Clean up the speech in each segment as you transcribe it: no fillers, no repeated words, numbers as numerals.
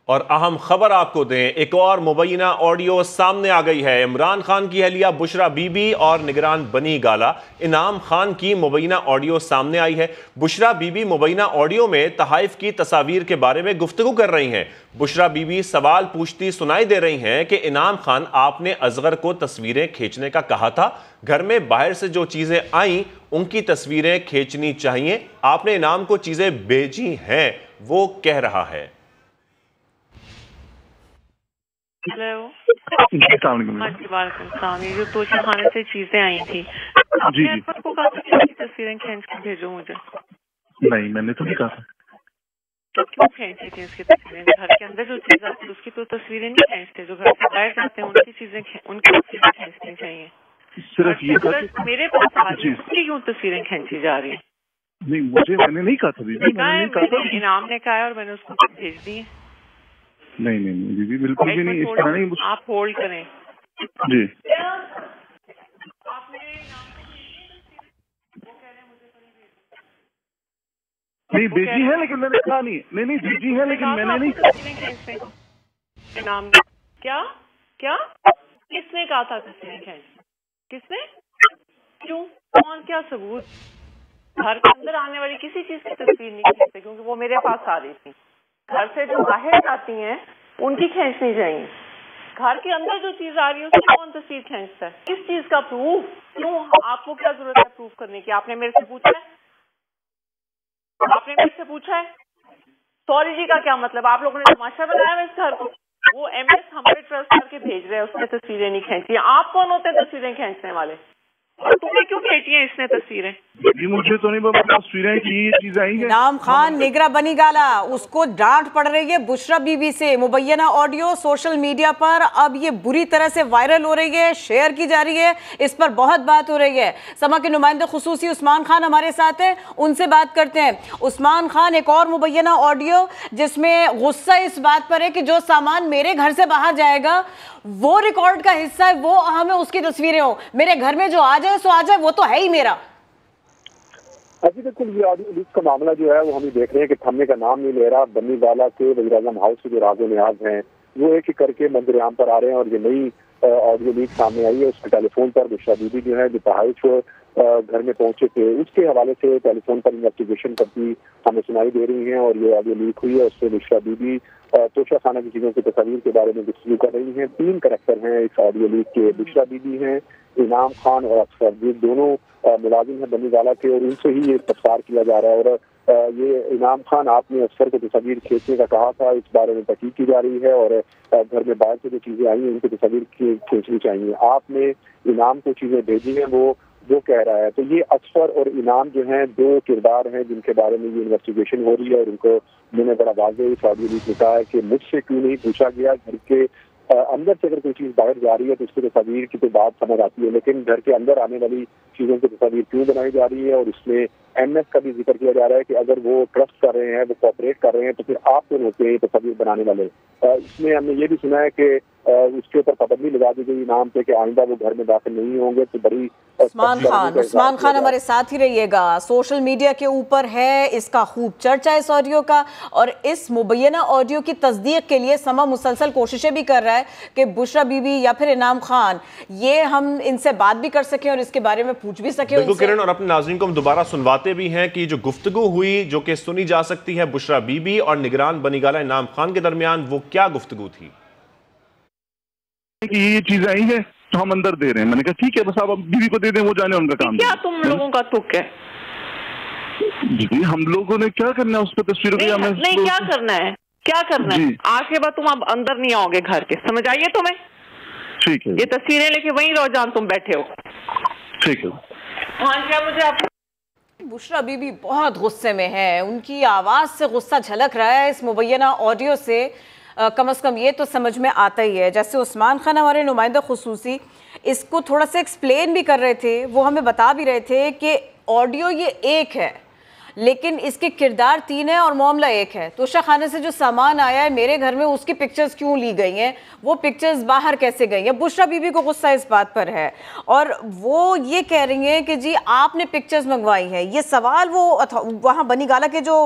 और अहम खबर आपको दें, एक और मुबैना ऑडियो सामने आ गई है। इमरान खान की अहलिया बुशरा बीबी और निगरान बनी गाला इनाम खान की मुबैना ऑडियो सामने आई है। बुशरा बीबी मुबैना ऑडियो में तहाइफ की तस्वीर के बारे में गुफ्तगू कर रही हैं। बुशरा बीबी सवाल पूछती सुनाई दे रही हैं कि इनाम खान, आपने असगर को तस्वीरें खींचने का कहा था, घर में बाहर से जो चीजें आई उनकी तस्वीरें खींचनी चाहिए, आपने इनाम को चीजें भेजी हैं, वो कह रहा है। हेलो जी, जो तोशा खाने से चीजें आई थी, जी को कहा था कि तस्वीरें खींच के भेजो मुझे। नहीं, मैंने तो नहीं कहा था। तो क्यों खींची थी उसकी तस्वीरें? घर के अंदर जो चीज आती है उसकी तो तस्वीरें नहीं खींचते, जो घर से बाहर जाते हैं उनकी चीजें उनकी तस्वीरें खींचनी चाहिए। सिर्फ ये मेरे पास आ रही है, उसकी क्यों तस्वीरें खींची जा रही है? नहीं, मैंने नहीं कहा था दीदी, मैंने कहा था। इनाम ने कहा है और मैंने उसको भेज दी है। नहीं नहीं नहीं दीदी, बिल्कुल भी नहीं, इस तरह नहीं। आप होल्ड करें जी। नहीं भेजी है, लेकिन मैंने कहा नहीं। नहीं भेजी है, लेकिन मैंने नहीं कहा। इनाम क्या क्या किसने कहा था तस्वीरें खींच? किसने? क्यों? कौन? क्या सबूत? घर के अंदर आने वाली किसी चीज की तस्वीर नहीं खींचते, क्योंकि वो मेरे पास आ रही थी। घर से जो बाहर जाती हैं उनकी खींचनी चाहिए। घर के अंदर जो चीज आ रही है उसकी कौन तस्वीर खींचता है? किस चीज का प्रूफ? क्यों? आपको क्या जरूरत है प्रूफ करने की? आपने मेरे से पूछा है? आपने मेरे से पूछा है? सॉरी जी का क्या मतलब? आप लोगों ने तमाशा बनाया है इस घर को। वो MS हम पे ट्रस्ट करके भेज रहे हैं, उसने तस्वीरें नहीं खींची। आप कौन होते हैं तस्वीरें खींचने वाले? तुम्हें क्यों भेजी है इसने तस्वीरें? मुझे तो नहीं पता, तस्वीरें की चीजें आई हैं। इनाम खान निगरा बनी गाला, उसको डांट पड़ रही है बुशरा बीबी से। मुबैना ऑडियो सोशल मीडिया पर अब ये बुरी तरह से वायरल हो रही है, शेयर की जा रही है, इस पर बहुत बात हो रही है। समा के नुमाइंदे खुसूसी उस्मान खान हमारे साथ हैं, उनसे बात करते हैं। उस्मान खान, एक और मुबैना ऑडियो जिसमें गुस्सा इस बात पर है कि जो सामान मेरे घर से बाहर जाएगा वो रिकॉर्ड का हिस्सा है, वो हमें उसकी तस्वीरें हो, मेरे घर में जो आ जाए सो आ जाए, वो तो है ही मेरा। अभी बिल्कुल ये ऑडियो लीक का मामला जो है वो हम देख रहे हैं कि थमने का नाम नहीं ले रहा। बन्नी वाला के वज़ीर-ए-आज़म हाउस के जो राज़ो नियाज़ हैं वो एक एक करके मंजर आम पर आ रहे हैं, और ये नई ऑडियो लीक सामने आई है। उसके टेलीफोन पर बुशरा बीबी जो है, जो तहाइफ घर में पहुंचे थे, उसके हवाले से टेलीफोन पर इन्वेस्टिगेशन करती हमें सुनाई दे रही हैं, और ये ऑडियो लीक हुई है। उससे बुशरा बीबी तोशा खाना की चीज़ों की तस्वीर के बारे में गुफ्तगू कर रही हैं। 3 करैक्टर हैं इस ऑडियो लीक के। बुशरा बीबी हैं, इनाम खान और अफसर, ये दोनों मुलाजिम है बनी वाला के, और उनसे ही ये तफ्सार किया जा रहा है। और ये इनाम खान, आपने अफसर को तस्वीर खींचने का कहा था, इस बारे में तहकीक की जा रही है, और घर में बाहर से जो चीजें आई हैं उनकी तस्वीर खींचनी चाहिए। आपने इनाम को चीजें भेजी हैं, वो कह रहा है। तो ये अफसर और इनाम जो हैं 2 किरदार हैं जिनके बारे में ये इन्वेस्टिगेशन हो रही है, और उनको मैंने बड़ा वाज़ेह इस ऑडियो लीक में कहा है कि मुझसे क्यों नहीं पूछा गया। घर के अंदर से अगर कोई चीज बाहर जा रही है तो उसकी तस्वीर की तो बात समझ आती है, लेकिन घर के अंदर आने वाली चीजों की तस्वीर क्यों बनाई जा रही है? और इसमें MS का भी जिक्र किया जा रहा है कि अगर वो ट्रस्ट कर रहे हैं, वो कोऑपरेट कर रहे हैं, तो फिर आप कौन होते हैं तस्वीर बनाने वाले? इसमें हमने ये भी सुना है कि उसके ऊपर पाबंदी लगा दी गई इनाम पे कि आइंदा वो घर में दाखिल नहीं होंगे। तो बड़ी उस्मान खान हमारे साथ ही रहिएगा। सोशल मीडिया के ऊपर है इसका खूब चर्चा इस ऑडियो का, और इस मुबैना ऑडियो की तस्दीक के लिए समा मुसलसल कोशिशें भी कर रहा है कि बुशरा बीबी या फिर इनाम खान, ये हम इनसे बात भी कर सकें और इसके बारे में पूछ भी सकें। बिल्कुल किरण, और अपने नाज़रीन को हम दोबारा सुनवाते भी हैं कि जो गुफ्तगू हुई, जो कि सुनी जा सकती है बुशरा बीबी और निगरान बनी गाला इनाम खान के दरमियान, वो क्या गुफ्तगू थी? कि ये चीजें आई है तो हम अंदर दे रहे हैं। मैंने कहा ठीक है, बस आप बीवी को दे दें, वो जाने उनका काम। क्या तुम लोगों का तुक है? जी, हम लोगों ने क्या करना है उस पर तस्वीरों की? नहीं, क्या करना है? क्या करना है? आज के बाद तुम अब अंदर नहीं आओगे घर के, समझ आइए तुम्हें? ठीक है। ये तस्वीरें लेके वहीं रहो जहां तुम बैठे हो। ठीक है। हाँ, क्या मुझे आप बुशरा बीबी बहुत गुस्से में है, उनकी आवाज़ से गुस्सा झलक रहा है। इस मुबैना ऑडियो से कम से कम ये तो समझ में आता ही है। जैसे उस्मान खान हमारे नुमाइंदा खुसूसी इसको थोड़ा सा एक्सप्लेन भी कर रहे थे, वो हमें बता भी रहे थे कि ऑडियो ये एक है, लेकिन इसके किरदार 3 है और मामला 1 है। तोशा खाने से जो सामान आया है मेरे घर में, उसकी पिक्चर्स क्यों ली गई हैं, वो पिक्चर्स बाहर कैसे गई हैं। बुशरा बीबी को गुस्सा इस बात पर है और वो ये कह रही हैं कि जी आपने पिक्चर्स मंगवाई है। ये सवाल वो वहाँ बनी गाला के जो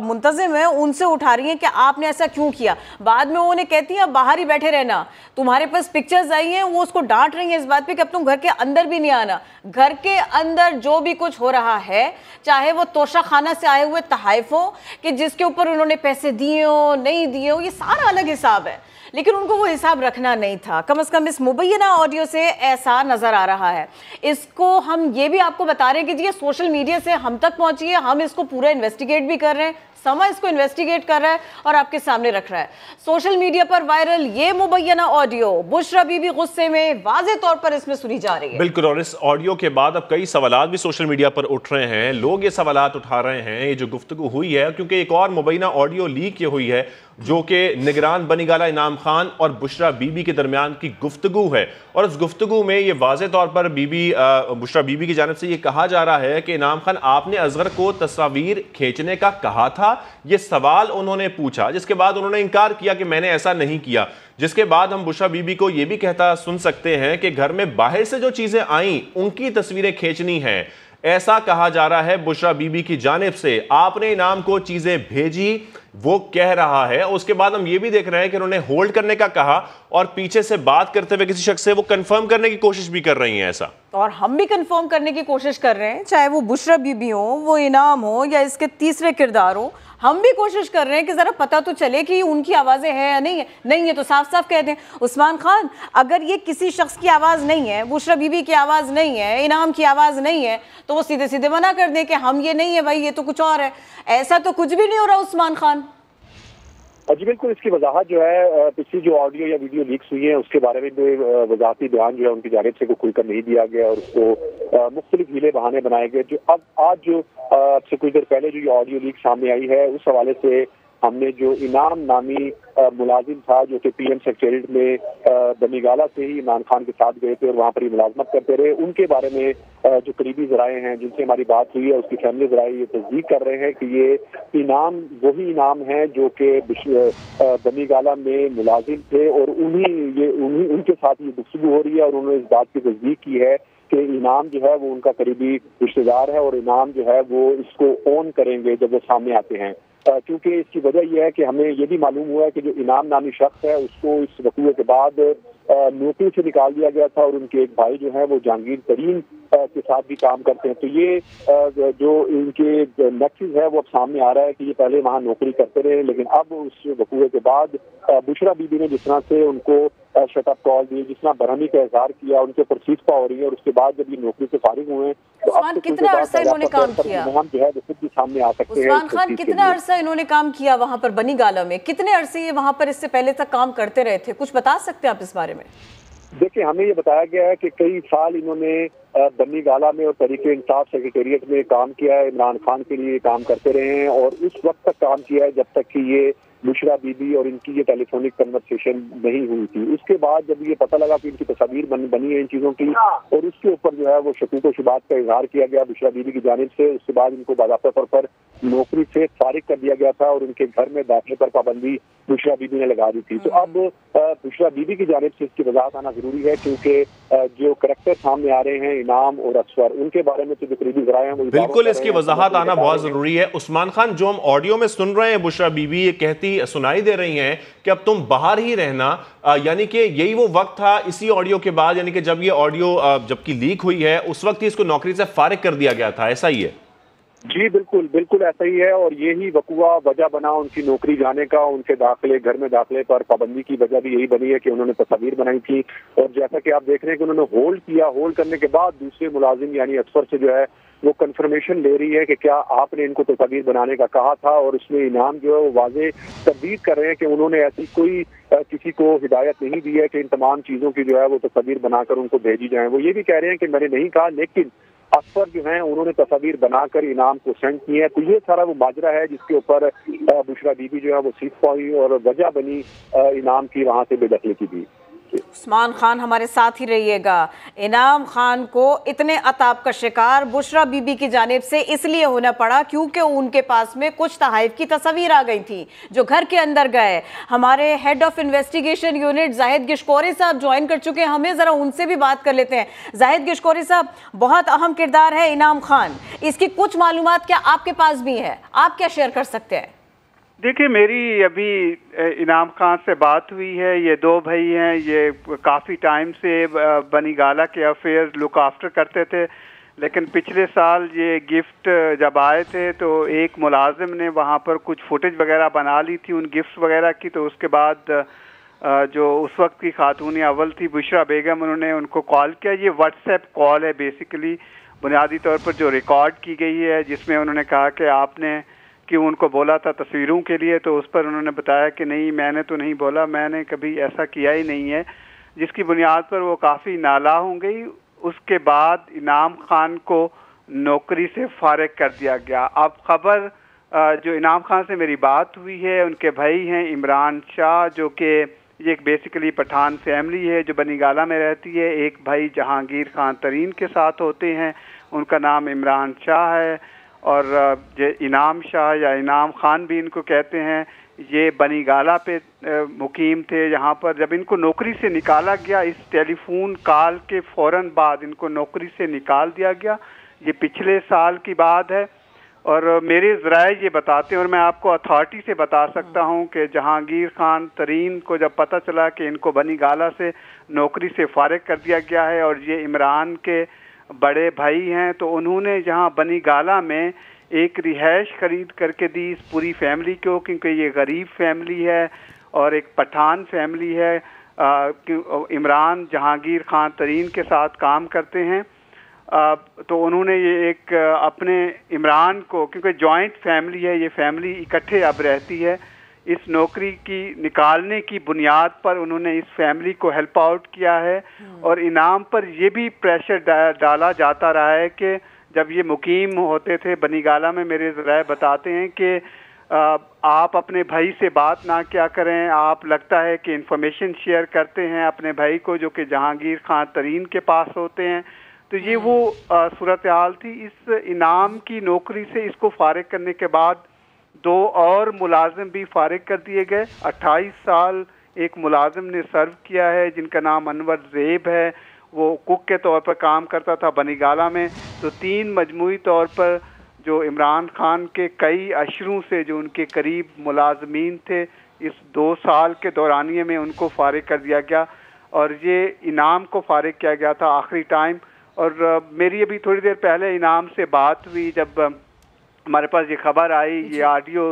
मुंतजिम है उनसे उठा रही हैं कि आपने ऐसा क्यों किया। बाद में उन्हें कहती हैं बाहर ही बैठे रहना, तुम्हारे पास पिक्चर्स आई हैं। वो उसको डांट रही हैं इस बात पे कि अब तुम घर के अंदर भी नहीं आना। घर के अंदर जो भी कुछ हो रहा है, चाहे वो तोशा खाना से आए हुए तहाइफ हो कि जिसके ऊपर उन्होंने पैसे दिए हो नहीं दिए हो, ये सारा अलग हिसाब है, लेकिन उनको वो हिसाब रखना नहीं था। कम से कम इस मुबैना ऑडियो से ऐसा नजर आ रहा है। इसको हम ये भी आपको बता रहे हैं कि ये सोशल मीडिया से हम तक पहुंची है, हम इसको पूरा इन्वेस्टिगेट भी कर रहे हैं, समय इसको इन्वेस्टिगेट कर रहा है और आपके सामने रख रहा है। सोशल मीडिया पर वायरल ये मुबैना ऑडियो बुशरा बीबी गुस्से में वाज़े तौर पर इसमें सुनी जा रही है। बिल्कुल, और इस ऑडियो के बाद अब कई सवालात भी सोशल मीडिया पर उठ रहे हैं। लोग ये सवालात उठा रहे हैं, ये जो गुफ्तगू हुई है, क्योंकि एक और मुबैना ऑडियो लीक ये हुई है जो कि निगरान बनी गाला इनाम खान और बुशरा बीबी के दरमियान की गुफ्तगू है। और उस गुफ्तगू में ये वाज़े तौर पर बुशरा बीबी की जानिब से ये कहा जा रहा है कि इनाम खान आपने असगर को तस्वीर खींचने का कहा था, ये सवाल उन्होंने पूछा, जिसके बाद उन्होंने इनकार किया कि मैंने ऐसा नहीं किया। जिसके बाद हम बुशरा बीबी को ये भी कहता सुन सकते हैं कि घर में बाहर से जो चीज़ें आईं उनकी तस्वीरें खींचनी हैं, ऐसा कहा जा रहा है बुशरा बीबी की जानिब से। आपने इनाम को चीज़ें भेजी, वो कह रहा है। उसके बाद हम ये भी देख रहे हैं कि उन्होंने होल्ड करने का कहा और पीछे से बात करते हुए किसी शख्स से वो कंफर्म करने की कोशिश भी कर रही हैं ऐसा। और हम भी कंफर्म करने की कोशिश कर रहे हैं, चाहे वो बुशरा बीबी हो, वो इनाम हो या इसके तीसरे किरदार हो, हम भी कोशिश कर रहे हैं कि जरा पता तो चले कि उनकी आवाज़ें हैं या नहीं है। नहीं है तो साफ साफ कह दें। उस्मान खान, अगर ये किसी शख्स की आवाज़ नहीं है, बुशरा बीबी की आवाज़ नहीं है, इनाम की आवाज़ नहीं है, तो वो सीधे सीधे मना कर दें कि हम ये नहीं है भाई, ये तो कुछ और है। ऐसा तो कुछ भी नहीं हो रहा उस्मान खान। जी बिल्कुल, इसकी वजाहत जो है पिछली जो ऑडियो या वीडियो लीक्स हुई है उसके बारे में भी वजाहती बयान जो है उनकी जानिब से खुलकर नहीं दिया गया और उसको मुख्तलिफ हीले बहाने बनाए गए। जो अब आज जो से कुछ देर पहले जो ये ऑडियो लीक सामने आई है, उस हवाले से हमने जो इनाम नामी मुलाजिम था जो कि पीएम सेक्रेटरीट में बनी गाला से ही इमरान खान के साथ गए थे और वहाँ पर ही मुलाजमत करते रहे, उनके बारे में जो करीबी जराए हैं जिनसे हमारी बात हुई है, उसकी फैमिली जराए ये तस्दीक कर रहे हैं कि ये इनाम वही इनाम है जो कि बनी गाला में मुलाजिम थे और उनके साथ ये गुफ्तगू हो रही है। और उन्होंने इस बात की तस्दीक की है कि इनाम जो है वो उनका करीबी रिश्तेदार है और इनाम जो है वो इसको ओन करेंगे जब वो सामने आते हैं। क्योंकि इसकी वजह यह है कि हमें ये भी मालूम हुआ है कि जो इनाम नामी शख्स है उसको इस वकूए के बाद नौकरी से निकाल दिया गया था और उनके एक भाई जो है वो जहांगीर तरीन के साथ भी काम करते हैं। तो ये जो इनके नेक्सस है वो अब सामने आ रहा है कि ये पहले वहाँ नौकरी करते रहे, लेकिन अब उस वकूए के बाद बुशरा बीबी ने जिस तरह से उनको शटअप कॉल दी, जिस तरह बरहमी का इजहार किया, उनके ऊपर सीजपा हो रही है और उसके बाद जब ये नौकरी से फारिग हुए हैं तो अब कितना अरसा इन्होंने काम किया, जो है वो खुद भी सामने आ सकते हैं। उस्मान खान, कितना अरसा इन्होंने काम किया वहाँ पर बनी गाला में? कितने अरसे ये वहाँ पर इससे पहले तक काम करते रहे थे? कुछ बता सकते हैं आप इस बारे में? देखिए, हमें ये बताया गया है कि कई साल इन्होंने बनी गाला में और तहरीक इंसाफ सेक्रेटेरिएट में काम किया है, इमरान खान के लिए काम करते रहे हैं और उस वक्त तक काम किया है जब तक कि ये बुशरा बीबी और इनकी ये टेलीफोनिक कन्वर्सेशन नहीं हुई थी। उसके बाद जब ये पता लगा कि इनकी तस्वीर बनी है इन चीज़ों की और उसके ऊपर जो है वो शकूक व शुबात का इजहार किया गया बुशरा बीबी की जानिब से, उसके बाद इनको बाज़ाब्ता तौर पर नौकरी से फारिग कर दिया गया था और उनके घर में दाखिले पर पाबंदी बुशरा बीबी ने लगा दी थी। तो अब बुशरा बीबी की जानिब से इसकी वजाहत आना जरूरी है क्योंकि जो करैक्टर सामने आ रहे हैं इनाम और असवर, उनके बारे में तो जो करीबी ज़राए हैं वो बिल्कुल इसकी वजाहत आना बहुत जरूरी है। उस्मान खान, जो हम ऑडियो में सुन रहे हैं, बुशरा बीबी ये कहती सुनाई दे रही हैं कि अब तुम बाहर ही रहना, यानी कि यही वो वक्त था इसी ऑडियो के बाद, यानी कि जब ये ऑडियो जबकि लीक हुई है उस वक्त ही इसको नौकरी से फारिग कर दिया गया था, ऐसा ही है? जी बिल्कुल बिल्कुल ऐसा ही है और यही वकुआ वजह बना उनकी नौकरी जाने का, उनके दाखिले घर में दाखिले पर पाबंदी की वजह भी यही बनी है कि उन्होंने तस्वीर बनाई थी और जैसा कि आप देख रहे हैं कि उन्होंने होल्ड किया, होल्ड करने के बाद दूसरे मुलाजिम यानी असफर से जो है वो कंफर्मेशन ले रही है कि क्या आपने इनको तस्वीर बनाने का कहा था और उसमें इनाम जो है वो वाजे तस्दीक कर रहे हैं कि उन्होंने ऐसी कोई किसी को हिदायत नहीं दी है कि इन तमाम चीज़ों की जो है वो तस्वीर बनाकर उनको भेजी जाए। वो ये भी कह रहे हैं कि मैंने नहीं कहा, लेकिन असफर जो है उन्होंने तस्वीर बनाकर इनाम को सेंड की है। तो ये सारा वो माजरा है जिसके ऊपर बुशरा बीबी जो है वो सीख पाई और वजह बनी इनाम की वहाँ से बेदखली की भी। उस्मान खान हमारे साथ ही रहिएगा। इनाम खान को इतने अताब का शिकार बुशरा बीबी की जानिब से इसलिए होना पड़ा क्योंकि उनके पास में कुछ तहाइफ की तस्वीर आ गई थी जो घर के अंदर गए। हमारे head of investigation unit Zahid Gishkori साहब ज्वाइन कर चुके हैं, हमें ज़रा उनसे भी बात कर लेते हैं। जाहिद गिशकोरी साहब, बहुत अहम किरदार है इनाम खान, इसकी कुछ मालूमात क्या आपके पास भी है, आप क्या शेयर कर सकते हैं? देखिए, मेरी अभी इनाम खान से बात हुई है। ये दो भाई हैं, ये काफ़ी टाइम से बनी गाला के अफेयर लुक आफ्टर करते थे, लेकिन पिछले साल ये गिफ्ट जब आए थे तो एक मुलाजिम ने वहाँ पर कुछ फुटेज वगैरह बना ली थी उन गिफ्ट वगैरह की। तो उसके बाद जो उस वक्त की खातून अव्वल थी बुशरा बेगम, उन्होंने उनको कॉल किया। ये व्हाट्सएप कॉल है बेसिकली, बुनियादी तौर पर जो रिकॉर्ड की गई है, जिसमें उन्होंने कहा कि आपने कि उनको बोला था तस्वीरों के लिए, तो उस पर उन्होंने बताया कि नहीं, मैंने तो नहीं बोला, मैंने कभी ऐसा किया ही नहीं है, जिसकी बुनियाद पर वो काफ़ी नाला हो गई। उसके बाद इनाम खान को नौकरी से फारिग कर दिया गया। अब खबर जो इनाम खान से मेरी बात हुई है, उनके भाई हैं इमरान शाह, जो कि ये एक बेसिकली पठान फैमिली है जो बनी गाला में रहती है। एक भाई जहांगीर खान तरीन के साथ होते हैं, उनका नाम इमरान शाह है, और ये इनाम शाह या इनाम खान भी इनको कहते हैं। ये बनी गाला पे मुकीम थे। यहाँ पर जब इनको नौकरी से निकाला गया, इस टेलीफोन कॉल के फ़ौरन बाद इनको नौकरी से निकाल दिया गया। ये पिछले साल की बात है, और मेरे ज़राए ये बताते हैं, और मैं आपको अथॉरिटी से बता सकता हूँ कि जहांगीर खान तरीन को जब पता चला कि इनको बनी गाला से नौकरी से फारिग कर दिया गया है और ये इमरान के बड़े भाई हैं, तो उन्होंने यहाँ बनी गाला में एक रिहाइश खरीद करके दी इस पूरी फैमिली को, क्योंकि ये गरीब फैमिली है और एक पठान फैमिली है। इमरान जहांगीर खान तरीन के साथ काम करते हैं, तो उन्होंने ये एक अपने इमरान को, क्योंकि जॉइंट फैमिली है, ये फैमिली इकट्ठे अब रहती है, इस नौकरी की निकालने की बुनियाद पर उन्होंने इस फैमिली को हेल्प आउट किया है। और इनाम पर ये भी प्रेशर डाला जाता रहा है कि जब ये मुकीम होते थे बनी गाला में, मेरे ज़राए बताते हैं कि आप अपने भाई से बात ना क्या करें, आप लगता है कि इंफॉर्मेशन शेयर करते हैं अपने भाई को जो कि जहांगीर खान तरीन के पास होते हैं। तो ये वो सूरत हाल थी। इस इनाम की नौकरी से इसको फारिग करने के बाद दो और मुलाजिम भी फारिग कर दिए गए। 28 साल एक मुलाजिम ने सर्व किया है जिनका नाम अनवर ज़ेब है, वो कुक के तौर पर काम करता था बनी गाला में। तो 3 मजमूई तौर पर जो इमरान खान के कई अशरों से जो उनके करीब मुलाजमीन थे, इस 2 साल के दौरानिए में उनको फारिग कर दिया गया, और ये इनाम को फारिग किया गया था आखिरी टाइम। और मेरी अभी थोड़ी देर पहले इनाम से बात हुई, जब हमारे पास ये खबर आई, ये ऑडियो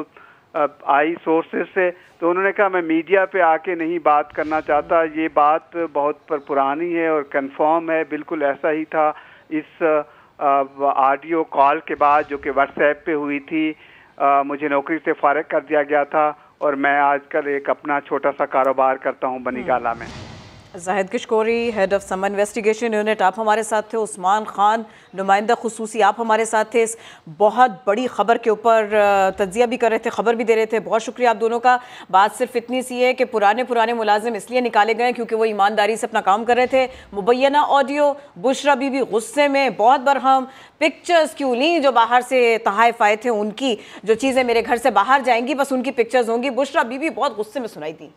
आई सोर्सेज से, तो उन्होंने कहा मैं मीडिया पे आके नहीं बात करना चाहता, ये बात बहुत पुरानी है और कंफर्म है, बिल्कुल ऐसा ही था। इस ऑडियो कॉल के बाद जो कि व्हाट्सएप पे हुई थी, मुझे नौकरी से फारिग कर दिया गया था, और मैं आजकल एक अपना छोटा सा कारोबार करता हूँ बनी गाला में। Zahid Gishkori, head of summon investigation unit, आप हमारे साथ थे। उस्मान खान, नुमाइंदा खुसूसी, आप हमारे साथ थे। इस बहुत बड़ी खबर के ऊपर तज्जिया भी कर रहे थे, खबर भी दे रहे थे। बहुत शुक्रिया आप दोनों का। बात सिर्फ इतनी सी है कि पुराने मुलाजिम इसलिए निकाले गए क्योंकि वो ईमानदारी से अपना काम कर रहे थे। मुबैना ऑडियो, बुशरा बीबी गुस्से में, बहुत बरहम, पिक्चर्स क्यों ली जो बाहर से तहाइफ आए थे उनकी, जो चीज़ें मेरे घर से बाहर जाएंगी बस उनकी पिक्चर्स होंगी, बुशरा बीबी बहुत गुस्से में सुनाई थी।